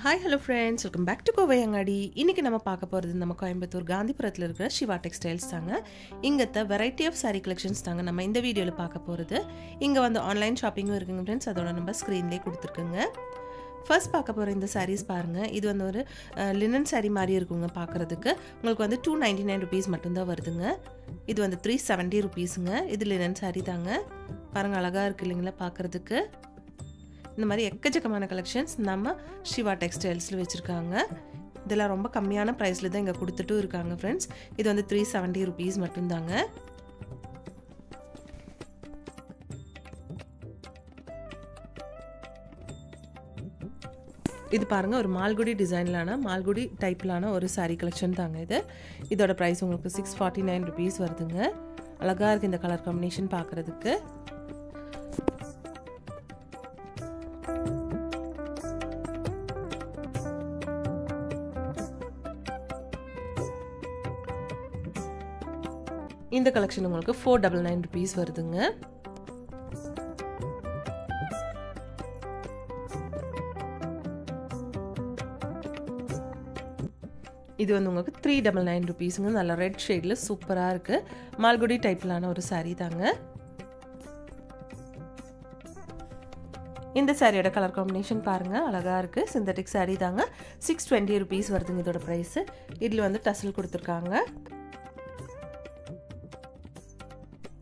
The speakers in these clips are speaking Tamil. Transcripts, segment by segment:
Hi, hello friends. Welcome back to Kovai Angadi. இன்னைக்கு நம்ம பார்க்க போறது நம்ம கோயம்புத்தூர் காந்திபுரத்துல இருக்கிற சிவா டெக்ஸ்டைல்ஸ் தாங்க. இங்கத்த வெரைட்டி ஆஃப் saree collections தாங்க நம்ம இந்த வீடியோல பார்க்க போறது. இங்க வந்து ஆன்லைன் ஷாப்பிங்கும் இருக்குங்க फ्रेंड्स. அதோட நம்ம ஸ்கிரீன்லயே கொடுத்திருக்கங்க. ஃபர்ஸ்ட் பார்க்க போற இந்த sarees பாருங்க. இது வந்து ஒரு லினன் saree மாதிரி இருக்குங்க பார்க்கிறதுக்கு. உங்களுக்கு வந்து 299 rupees மட்டும் தான் வருதுங்க. இது வந்து 370 rupeesங்க. இது லினன் saree தாங்க. பாருங்க அழகா இருக்கு இல்லீங்களா பார்க்கிறதுக்கு. இந்த மாதிரி எக்கச்சக்கமான கலெக்ஷன்ஸ் நம்ம சிவா டெக்ஸ்டைல்ஸ்ல வச்சிருக்காங்க. இதெல்லாம் ரொம்ப கம்மியான பிரைஸ்ல தான் இங்க கொடுத்துட்டு இருக்காங்க फ्रेंड्स. இது வந்து 370 rupees மட்டும் தாங்க. இது பாருங்க ஒரு மால்குடி டிசைன்லான மால்குடி டைப்லான ஒரு saree கலெக்ஷன் தாங்க இது. இதோட பிரைஸ் உங்களுக்கு 649 rupees வருதுங்க. அழகா இருக்கு இந்த கலர் காம்பினேஷன் பார்க்கிறதுக்கு. இந்த கலெக்ஷன் உங்களுக்கு 499 rupees வருதுங்க. இது வந்து உங்களுக்கு 399 rupeesங்க. நல்ல ரெட் ஷேட்ல சூப்பரா இருக்கு. மால்குடி டைப்லான ஒரு saree தாங்க. இந்த சாரியோட கலர் காம்பினேஷன் பாருங்க அழகா இருக்கு. சிந்தட்டிக் saree தாங்க. 620 rupees வருதுங்க இதோட பிரைஸ். இதுல வந்து டசல் கொடுத்திருக்காங்க.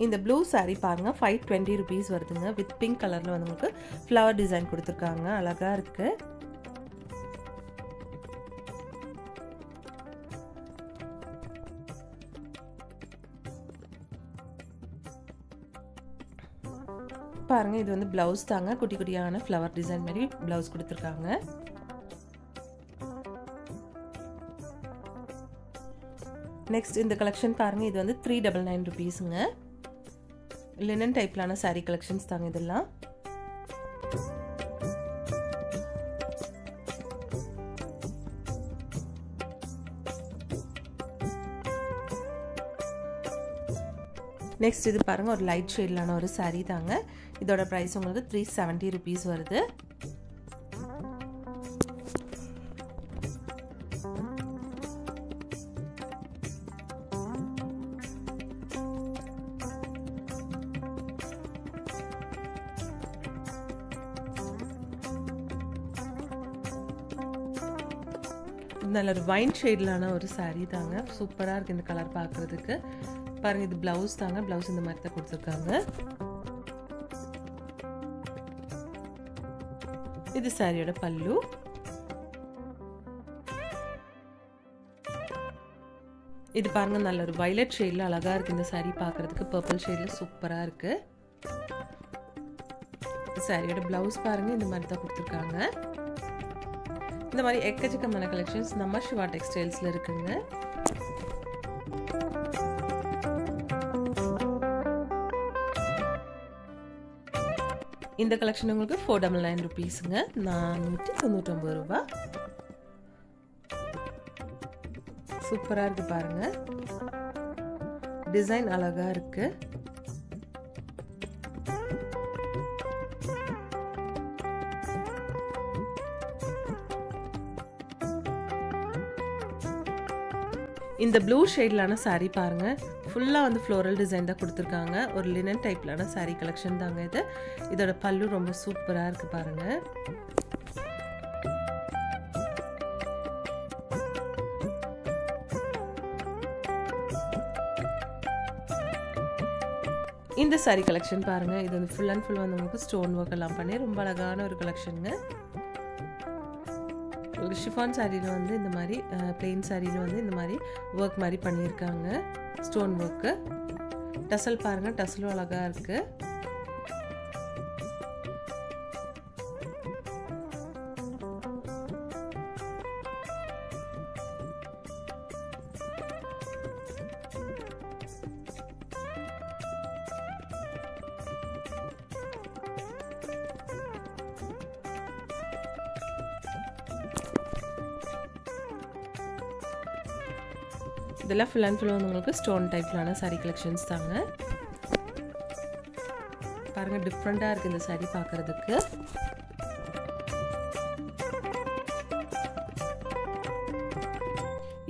இந்த ப்ளூ saree பாருங்க 520 rupees வருதுங்க. வித் பிங்க் கலர்ல வந்து உங்களுக்கு ஃப்ளவர் டிசைன் கொடுத்திருக்காங்க. அழகா இருக்கு. பாருங்க இது வந்து பிளவுஸ் தாங்க. குட்டி குட்டியான ஃப்ளவர் டிசைன் மாதிரி பிளவுஸ் கொடுத்திருக்காங்க. நெக்ஸ்ட் இந்த கலெக்ஷன் பாருங்க இது வந்து 399 rupeesங்க. லினன் டைப்லான saree collections தாங்க இதெல்லாம். நெக்ஸ்ட் இது பாருங்க ஒரு லைட் ஷேட்லான ஒரு saree தாங்க. இதோட பிரைஸ் உங்களுக்கு 370 rupees வருது. நல்ல ஒரு வைன் ஷேட்லான ஒரு saree தாங்க. சூப்பரா இருக்கு இந்த கலர் பார்க்கிறதுக்கு. பாருங்க இது பிளவுஸ் தாங்க. பிளவுஸ் இந்த மாதிரி தான் கொடுத்திருக்காங்க. இது சாரியோட பல்லு. இது பாருங்க நல்ல ஒரு வயலட் ஷேட்ல அழகா இருக்கு இந்த saree பார்க்கிறதுக்கு. பர்பிள் ஷேட்ல சூப்பரா இருக்கு. சாரியோட பிளவுஸ் பாருங்க இந்த மாதிரி தான் கொடுத்திருக்காங்க. இந்த மாதிரி எக்கச்சக்கமான கலெக்ஷன்ஸ் நம்ம சிவா டெக்ஸ்டைல்ஸ்ல இருக்குங்க. இந்த கலெக்ஷன் உங்களுக்கு 499 rupeesங்க. 499 ரூபாய். சூப்பரா இருக்கு பாருங்க. டிசைன் அழகா இருக்கு. இந்த ப்ளூ ஷேட்லான saree பாருங்க. ஃபுல்லா வந்து ஃப்ளோரல் டிசைன் தான் கொடுத்திருக்காங்க. ஒரு லினன் டைப்லான saree கலெக்ஷன் தாங்க இது. இதோட பல்லு ரொம்ப சூப்பரா இருக்கு பாருங்க. இந்த saree கலெக்ஷன் பாருங்க. இது வந்து ஃபுல் அண்ட் ஃபுல் வந்து உங்களுக்கு ஸ்டோன் ஒர்க் எல்லாம் பண்ணி ரொம்ப அழகான ஒரு கலெக்ஷனுங்க. ஒரு ஷிஃபான் சாரியில வந்து இந்த மாதிரி பிளெயின் சாரியில வந்து இந்த மாதிரி ஒர்க் மாதிரி பண்ணியிருக்காங்க. Stone work. டசல் பாருங்க. டசலும் அழகா இருக்கு. இதெல்லாம் ஃபுல் அண்ட் ஃபுல் வந்து உங்களுக்கு ஸ்டோன் டைப்லான saree collections தாங்க. பாருங்க டிஃப்ரெண்டா இருக்கு இந்த saree பார்க்கிறதுக்கு.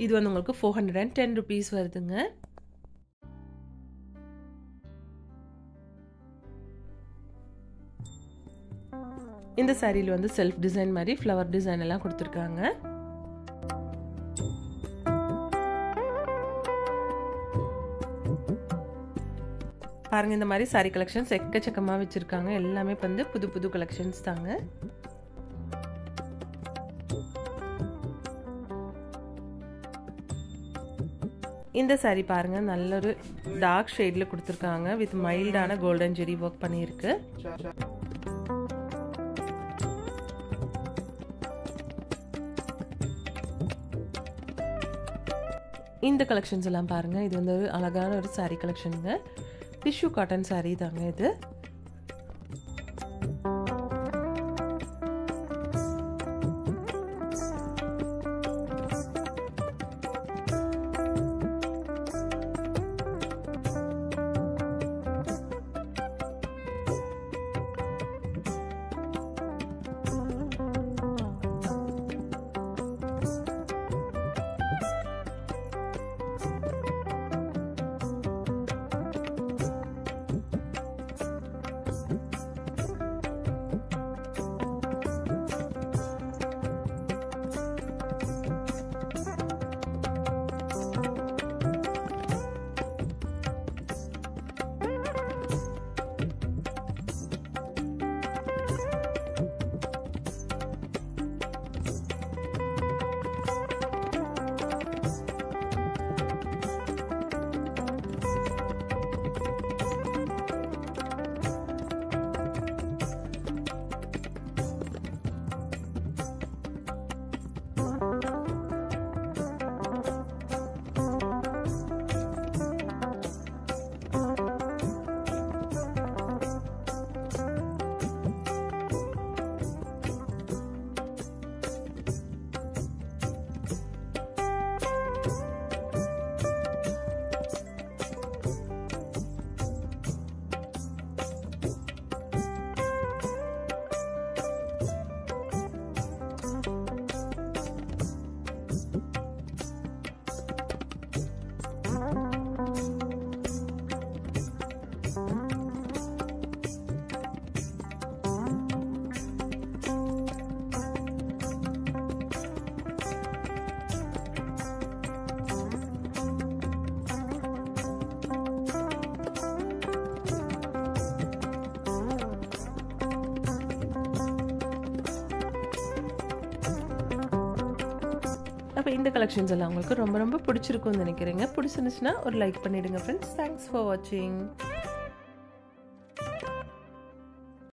இது வந்து உங்களுக்கு 410 rupees வருதுங்க. இந்த சாரியில் வந்து செல்ஃப் டிசைன் மாதிரி ஃப்ளவர் டிசைன் எல்லாம் கொடுத்துருக்காங்க. பாருங்க, இந்த மாதிரி சாரி கலெக்ஷன்ஸ் எக்கச்சக்கமாக வச்சுருக்காங்க. எல்லாமே வந்து புது புது கலெக்ஷன்ஸ் தாங்க. இந்த சாரி பாருங்க, நல்ல ஒரு டார்க் ஷேட்ல கொடுத்துருக்காங்க. வித் மைல்டான கோல்டன் ஜெரி ஒர்க் பண்ணியிருக்கு. இந்த கலெக்ஷன்ஸ் எல்லாம் பாருங்க, இது வந்து ஒரு அழகான ஒரு சாரி கலெக்ஷனுங்க. டிஷ்யூ காட்டன் சாரி தாங்க இது. அப்போ இந்த கலெக்ஷன்ஸ் எல்லாம் உங்களுக்கு ரொம்ப ரொம்ப பிடிச்சிருக்கும்னு நினைக்கிறேங்க. பிடிச்சிருந்துச்சுன்னா ஒரு லைக் பண்ணிவிடுங்க ஃப்ரெண்ட்ஸ். தேங்க்ஸ் ஃபார் வாட்சிங்.